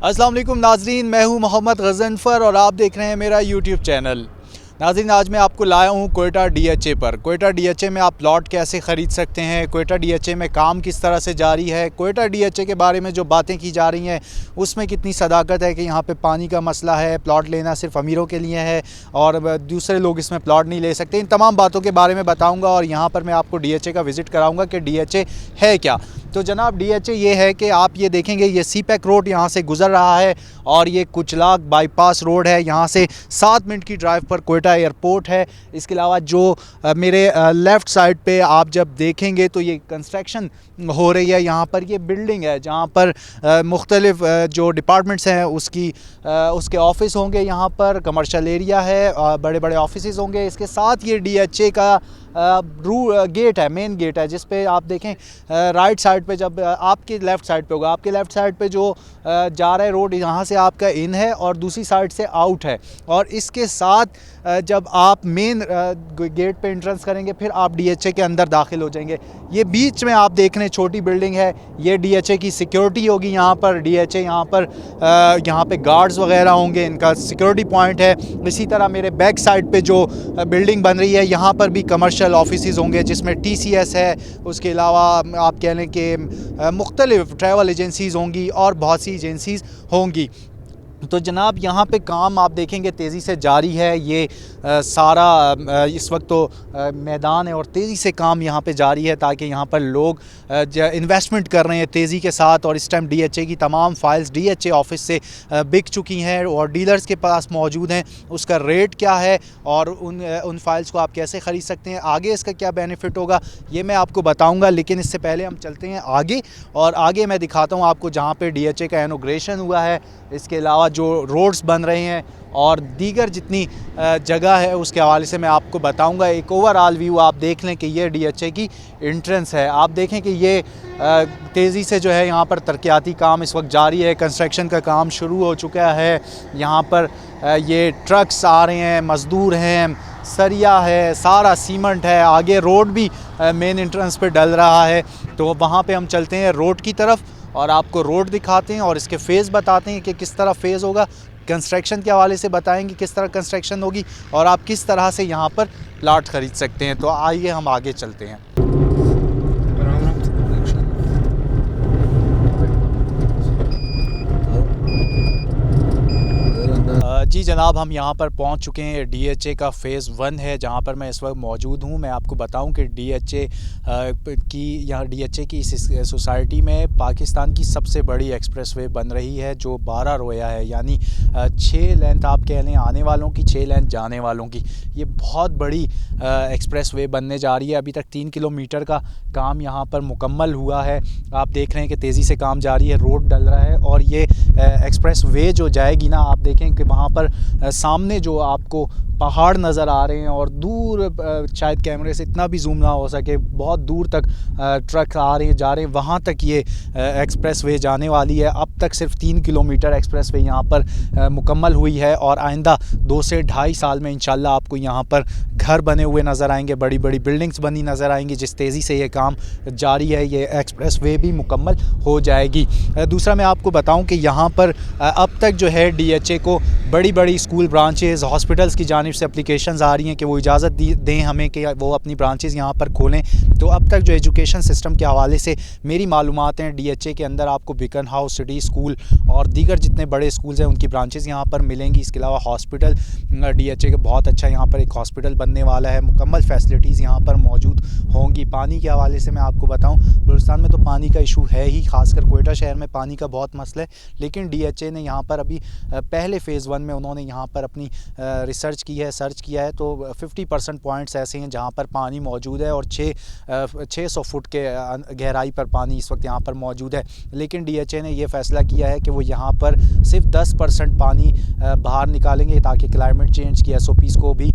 अस्सलाम वालेकुम नाजरीन, मैं हूं मोहम्मद गज़नफ़र और आप देख रहे हैं मेरा यूट्यूब चैनल। नाजरीन, आज मैं आपको लाया हूं क्वेटा डीएचए पर। क्वेटा डीएचए में आप प्लॉट कैसे ख़रीद सकते हैं, क्वेटा डीएचए में काम किस तरह से जारी है, क्वेटा डीएचए के बारे में जो बातें की जा रही हैं उसमें कितनी सदाकत है कि यहाँ पे पानी का मसला है, प्लॉट लेना सिर्फ अमीरों के लिए है और दूसरे लोग इसमें प्लॉट नहीं ले सकते। इन तमाम बातों के बारे में बताऊँगा और यहाँ पर मैं आपको डीएचए का विज़िट कराऊँगा कि डीएचए है क्या। तो जनाब, डीएचए ये है कि आप ये देखेंगे ये सीपैक रोड यहाँ से गुज़र रहा है और ये कुचलाग बाईपास रोड है। यहाँ से 7 मिनट की ड्राइव पर क्वेटा एयरपोर्ट है। इसके अलावा जो मेरे लेफ़्ट साइड पे आप जब देखेंगे तो ये कंस्ट्रक्शन हो रही है। यहाँ पर ये बिल्डिंग है जहाँ पर मुख्तलिफ़ जो डिपार्टमेंट्स हैं उसके ऑफिस होंगे। यहाँ पर कमर्शियल एरिया है, बड़े बड़े ऑफिस होंगे। इसके साथ ये डीएचए का गेट है, मेन गेट है, जिस पे आप देखें राइट साइड पे, जब आपके लेफ़्ट साइड पे होगा, आपके लेफ़्ट साइड पे जो जा रहा है रोड, यहाँ से आपका इन है और दूसरी साइड से आउट है। और इसके साथ जब आप मेन गेट पे एंट्रेंस करेंगे फिर आप डीएचए के अंदर दाखिल हो जाएंगे। ये बीच में आप देख रहे हैं छोटी बिल्डिंग है, ये डीएचए की सिक्योरिटी होगी। यहाँ पर डीएचए यहाँ पे गार्ड्स वगैरह होंगे, इनका सिक्योरिटी पॉइंट है। इसी तरह मेरे बैक साइड पे जो बिल्डिंग बन रही है यहाँ पर भी कमर्शियल ऑफिसेज़ होंगे जिसमें टीसीएस है। उसके अलावा आप कह लें कि मुख्तलिफ़ ट्रैवल एजेंसीज़ होंगी और बहुत सी एजेंसीज़ होंगी। तो जनाब, यहाँ पे काम आप देखेंगे तेज़ी से जारी है। ये सारा इस वक्त तो मैदान है और तेज़ी से काम यहाँ पे जारी है ताकि यहाँ पर लोग इन्वेस्टमेंट कर रहे हैं तेज़ी के साथ। और इस टाइम डीएचए की तमाम फाइल्स डीएचए ऑफिस से बिक चुकी हैं और डीलर्स के पास मौजूद हैं। उसका रेट क्या है और उन फाइल्स को आप कैसे ख़रीद सकते हैं, आगे इसका क्या बेनिफिट होगा, ये मैं आपको बताऊँगा। लेकिन इससे पहले हम चलते हैं आगे और आगे मैं दिखाता हूँ आपको जहाँ पर डीएचए का इनॉग्रेशन हुआ है। इसके अलावा जो रोड्स बन रहे हैं और दीगर जितनी जगह है उसके हवाले से मैं आपको बताऊंगा। एक ओवरऑल व्यू आप देख लें कि ये डीएचए की एंट्रेंस है। आप देखें कि ये तेज़ी से जो है यहाँ पर तरक्याती काम इस वक्त जारी है, कंस्ट्रक्शन का काम शुरू हो चुका है। यहाँ पर ये ट्रक्स आ रहे हैं, मज़दूर हैं, सरिया है, सारा सीमेंट है। आगे रोड भी मेन एंट्रेंस पे डल रहा है। तो वहाँ पे हम चलते हैं रोड की तरफ और आपको रोड दिखाते हैं और इसके फ़ेज़ बताते हैं कि किस तरह फ़ेज़ होगा। कंस्ट्रक्शन के हवाले से बताएंगे किस तरह कंस्ट्रक्शन होगी और आप किस तरह से यहाँ पर प्लाट ख़रीद सकते हैं। तो आइए हम आगे चलते हैं। जी जनाब, हम यहाँ पर पहुँच चुके हैं। डीएचए का फ़ेज़ 1 है जहाँ पर मैं इस वक्त मौजूद हूँ। मैं आपको बताऊँ कि डीएचए की इस सोसाइटी में पाकिस्तान की सबसे बड़ी एक्सप्रेसवे बन रही है जो 12 रोया है, यानी 6 लेंथ आप कह लें आने वालों की, 6 लेंथ जाने वालों की। ये बहुत बड़ी एक्सप्रेसवे बनने जा रही है। अभी तक 3 किलोमीटर का काम यहाँ पर मुकम्मल हुआ है। आप देख रहे हैं कि तेज़ी से काम जारी है, रोड डल रहा है और ये एक्सप्रेसवे जो जाएगी ना, आप देखें कि वहाँ पर सामने जो आपको पहाड़ नज़र आ रहे हैं और दूर शायद कैमरे से इतना भी जूम ना हो सके, बहुत दूर तक ट्रक आ रहे हैं जा रहे हैं, वहाँ तक ये एक्सप्रेसवे जाने वाली है। अब तक सिर्फ 3 किलोमीटर एक्सप्रेसवे यहाँ पर मुकम्मल हुई है और आइंदा 2 से 2.5 साल में इंशाल्लाह आपको यहाँ पर घर बने हुए नज़र आएंगे, बड़ी बड़ी बिल्डिंग्स बनी नज़र आएंगी। जिस तेज़ी से ये काम जारी है ये एक्सप्रेसवे भी मुकम्मल हो जाएगी। दूसरा मैं आपको बताऊँ कि यहाँ पर अब तक जो है डीएचए को बड़ी बड़ी स्कूल ब्रांचेज़, हॉस्पिटल्स की जानिब से एप्लीकेशंस आ रही हैं कि वो इजाज़त दें हमें कि वो अपनी ब्रांचेज़ यहाँ पर खोलें। तो अब तक जो एजुकेशन सिस्टम के हवाले से मेरी मालूमात हैं, डीएचए के अंदर आपको बिकन हाउस, सिटी स्कूल और दीगर जितने बड़े स्कूल्स हैं उनकी ब्रांचेज़ यहाँ पर मिलेंगी। इसके अलावा हॉस्पिटल, डीएचए का बहुत अच्छा यहाँ पर एक हॉस्पिटल बनने वाला है, मुकम्मल फैसिलिटीज़ यहाँ पर मौजूद होंगी। पानी के हवाले से मैं आपको बताऊँ, बलूचिस्तान में तो पानी का इशू है ही, ख़ासकर क्वेटा शहर में पानी का बहुत मसला है। लेकिन डीएचए ने यहाँ पर अभी पहले फ़ेज़ 1 में उन्होंने यहाँ पर अपनी रिसर्च की है, सर्च किया है, तो 50% पॉइंट्स ऐसे हैं जहाँ पर पानी मौजूद है और 600 फुट के गहराई पर पानी इस वक्त यहाँ पर मौजूद है। लेकिन डीएचए ने यह फ़ैसला किया है कि वो यहाँ पर सिर्फ 10% पानी बाहर निकालेंगे ताकि क्लाइमेट चेंज की SOPs को भी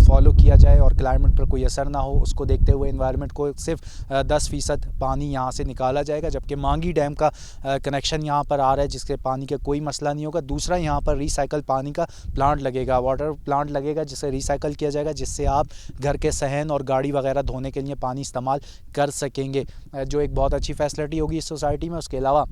फॉलो किया जाए और क्लाइमेट पर कोई असर ना हो। उसको देखते हुए एनवायरनमेंट को सिर्फ 10% पानी यहाँ से निकाला जाएगा। जबकि मांगी डैम का कनेक्शन यहाँ पर आ रहा है जिसके पानी का कोई मसला नहीं होगा। दूसरा यहाँ पर रिसाइकल पानी का प्लांट लगेगा, वाटर प्लांट लगेगा जिसे रिसाइकल किया जाएगा, जिससे आप घर के सहन और गाड़ी वगैरह धोने के लिए पानी इस्तेमाल कर सकेंगे, जो एक बहुत अच्छी फैसिलिटी होगी इस सोसाइटी में। उसके अलावा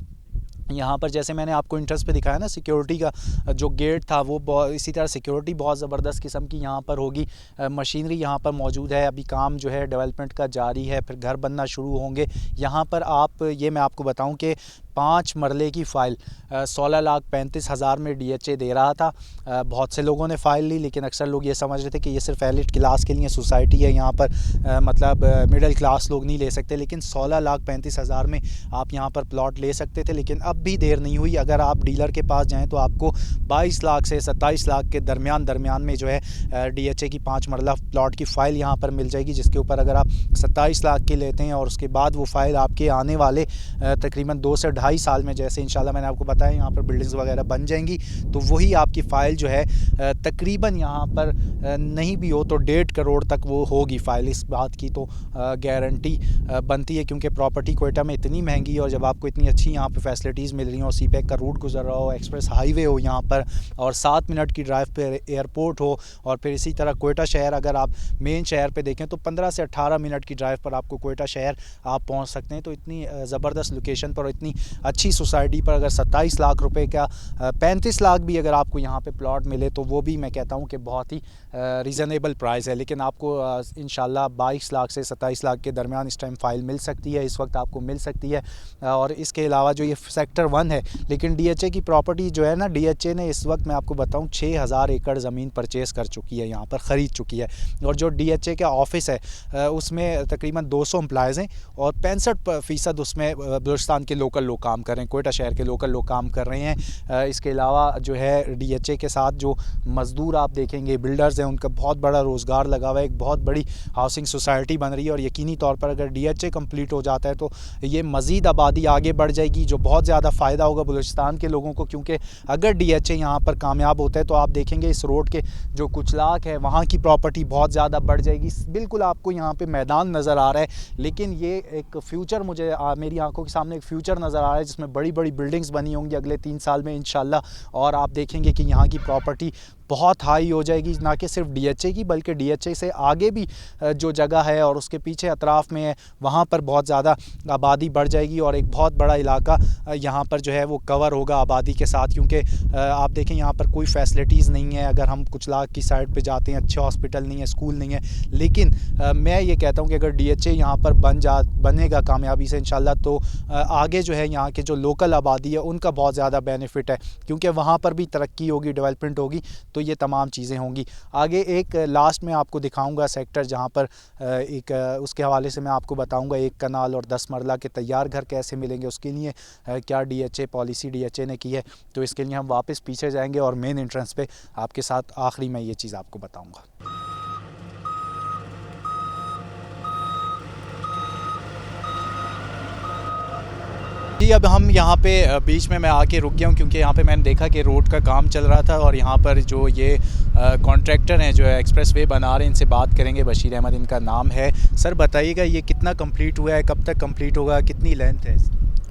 यहाँ पर जैसे मैंने आपको इंट्रेंस पे दिखाया ना, सिक्योरिटी का जो गेट था वो इसी तरह सिक्योरिटी बहुत ज़बरदस्त किस्म की यहाँ पर होगी। मशीनरी यहाँ पर मौजूद है, अभी काम जो है डेवलपमेंट का जारी है, फिर घर बनना शुरू होंगे। यहाँ पर आप ये मैं आपको बताऊँ कि 5 मरले की फ़ाइल 16,35,000 में DHA दे रहा था। बहुत से लोगों ने फ़ाइल ली, लेकिन अक्सर लोग ये समझ रहे थे कि ये सिर्फ एलिट क्लास के लिए सोसाइटी है, यहाँ पर मतलब मिडिल क्लास लोग नहीं ले सकते। लेकिन 16,35,000 में आप यहाँ पर प्लॉट ले सकते थे। लेकिन अब भी देर नहीं हुई, अगर आप डीलर के पास जाएँ तो आपको 22 लाख से 27 लाख के दरमियान में जो है DHA की 5 मरला प्लॉट की फ़ाइल यहाँ पर मिल जाएगी, जिसके ऊपर अगर आप 27 लाख की लेते हैं और उसके बाद वो फ़ाइल आपके आने वाले तकरीबन 2 से 2.5 साल में, जैसे इंशाल्लाह मैंने आपको बताया यहाँ पर बिल्डिंग्स वगैरह बन जाएंगी, तो वही आपकी फ़ाइल जो है तकरीबन यहाँ पर नहीं भी हो तो 1.5 करोड़ तक वो होगी फ़ाइल। इस बात की तो गारंटी बनती है, क्योंकि प्रॉपर्टी कोयटा में इतनी महंगी है और जब आपको इतनी अच्छी यहाँ पर फैसिलिटीज़ मिल रही हैं और CPEC का रूट गुजर रहा हो, एक्सप्रेस हाईवे हो यहाँ पर, और 7 मिनट की ड्राइव पर एयरपोर्ट हो, और फिर इसी तरह कोयटा शहर अगर आप मेन शहर पे देखें तो 15 से 18 मिनट की ड्राइव पर आपको कोयटा शहर आप पहुँच सकते हैं। तो इतनी ज़बरदस्त लोकेशन पर, इतनी अच्छी सोसाइटी पर अगर 27 लाख रुपए का 35 लाख भी अगर आपको यहाँ पे प्लॉट मिले तो वो भी मैं कहता हूँ कि बहुत ही रीज़नेबल प्राइस है। लेकिन आपको इंशाल्लाह 22 लाख से 27 लाख के दरमियान इस टाइम फ़ाइल मिल सकती है, इस वक्त आपको मिल सकती है। और इसके अलावा जो ये सेक्टर 1 है, लेकिन DHA की प्रॉपर्टी जो है ना, DHA ने इस वक्त मैं आपको बताऊँ 6,000 एकड़ ज़मीन परचेज़ कर चुकी है, यहाँ पर ख़रीद चुकी है। और जो DHA का ऑफिस है उसमें तकरीबन 200 एम्प्लॉयज़ हैं और 65% उसमें बलूचिस्तान के लोकल लोग काम कर रहे हैं, कोयटा शहर के लोकल लोग काम कर रहे हैं। इसके अलावा जो है DHA के साथ जो मज़दूर आप देखेंगे, बिल्डर्स हैं, उनका बहुत बड़ा रोज़गार लगा हुआ है, एक बहुत बड़ी हाउसिंग सोसाइटी बन रही है। और यकीनी तौर पर अगर DHA कंप्लीट हो जाता है तो ये मज़ीद आबादी आगे बढ़ जाएगी, जो बहुत ज़्यादा फ़ायदा होगा बलूचिस्तान के लोगों को। क्योंकि अगर DHA यहाँ पर कामयाब होता है तो आप देखेंगे इस रोड के जो कुछ लाख है वहाँ की प्रॉपर्टी बहुत ज़्यादा बढ़ जाएगी। बिल्कुल आपको यहाँ पे मैदान नज़र आ रहा है, लेकिन ये एक फ्यूचर मुझे मेरी आंखों के सामने एक फ्यूचर नज़र आ रहा है जिसमें बड़ी बड़ी बिल्डिंग्स बनी होंगी अगले 3 साल में इंशाल्लाह। और आप देखेंगे कि यहाँ की प्रॉपर्टी बहुत हाई हो जाएगी, ना कि सिर्फ DHA की बल्कि DHA से आगे भी जो जगह है और उसके पीछे अतराफ़ में है वहाँ पर बहुत ज़्यादा आबादी बढ़ जाएगी और एक बहुत बड़ा इलाका यहाँ पर जो है वो कवर होगा आबादी के साथ। क्योंकि आप देखें यहाँ पर कोई फैसिलिटीज़ नहीं है, अगर हम कुछ लाख की साइड पे जाते हैं अच्छे हॉस्पिटल नहीं है, स्कूल नहीं है। लेकिन मैं ये कहता हूँ कि अगर DHA यहाँ पर बनेगा कामयाबी से इंशाल्लाह तो आगे जो है यहाँ के जो लोकल आबादी है उनका बहुत ज़्यादा बेनिफिट है, क्योंकि वहाँ पर भी तरक्की होगी, डेवलपमेंट होगी, तो ये तमाम चीज़ें होंगी। आगे एक लास्ट में आपको दिखाऊंगा सेक्टर जहाँ पर एक उसके हवाले से मैं आपको बताऊंगा 1 कनाल और 10 मरला के तैयार घर कैसे मिलेंगे, उसके लिए क्या DHA पॉलिसी DHA ने की है। तो इसके लिए हम वापस पीछे जाएंगे और मेन एंट्रेंस पे आपके साथ आखिरी में ये चीज़ आपको बताऊँगा। जी, अब हम यहाँ पे बीच में मैं आके रुक गया हूँ, क्योंकि यहाँ पे मैंने देखा कि रोड का काम चल रहा था और यहाँ पर जो ये कॉन्ट्रैक्टर हैं जो एक्सप्रेस वे बना रहे हैं, इनसे बात करेंगे। बशीर अहमद इनका नाम है। सर बताइएगा ये कितना कंप्लीट हुआ है, कब तक कंप्लीट होगा, कितनी लेंथ है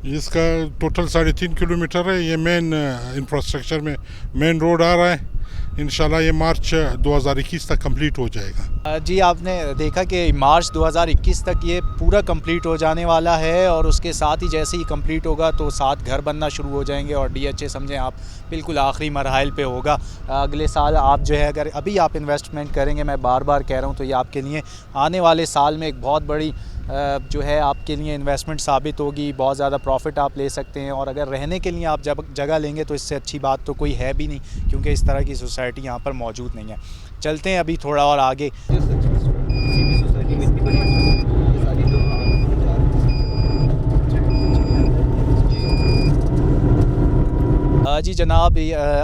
इसका? टोटल 3.5 किलोमीटर है। ये मेन इंफ्रास्ट्रक्चर में मेन रोड आ रहा है। इंशाल्लाह ये मार्च 2021 तक कंप्लीट हो जाएगा। जी, आपने देखा कि मार्च 2021 तक ये पूरा कंप्लीट हो जाने वाला है और उसके साथ ही जैसे ही कंप्लीट होगा तो 7 घर बनना शुरू हो जाएंगे और DHA समझें आप बिल्कुल आखिरी मरहल पे होगा। अगले साल आप जो है अगर अभी आप इन्वेस्टमेंट करेंगे, मैं बार बार कह रहा हूँ, तो ये आपके लिए आने वाले साल में एक बहुत बड़ी जो है आपके लिए इन्वेस्टमेंट साबित होगी। बहुत ज़्यादा प्रॉफिट आप ले सकते हैं और अगर रहने के लिए आप जब जगह लेंगे तो इससे अच्छी बात तो कोई है भी नहीं, क्योंकि इस तरह की सोसाइटी यहाँ पर मौजूद नहीं है। चलते हैं अभी थोड़ा और आगे। जी जनाब,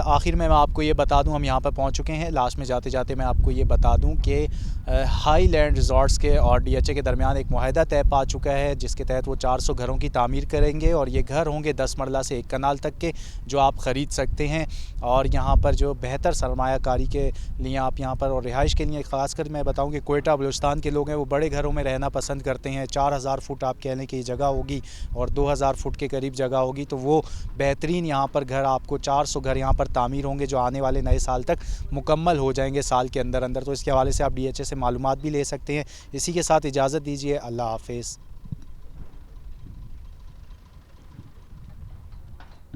आखिर में मैं आपको ये बता दूं, हम यहाँ पर पहुँच चुके हैं। लास्ट में जाते जाते मैं आपको ये बता दूं कि हाईलैंड रिज़ॉर्ट्स के और DHA के दरमियान एक मुआहदा तय पा चुका है, जिसके तहत वो 400 घरों की तामीर करेंगे और ये घर होंगे 10 मरला से 1 कनाल तक के, जो आप ख़रीद सकते हैं। और यहाँ पर जो बेहतर सरमायाकारी के लिए आप यहाँ पर और रिहाइश के लिए ख़ासकर मैं बताऊँ कि कोयटा बलूचिस्तान के लोग हैं वो बड़े घरों में रहना पसंद करते हैं। 4000 फुट आप कहने की जगह होगी और 2000 फुट के करीब जगह होगी, तो वो बेहतरीन यहाँ पर घर आपको 400 घर यहाँ पर तामीर होंगे जो आने वाले नए साल तक मुकम्मल हो जाएंगे साल के अंदर अंदर। तो इसके हवाले से आप DHA से मालूमात भी ले सकते हैं। इसी के साथ इजाज़त दीजिए, अल्लाह हाफ़िज़।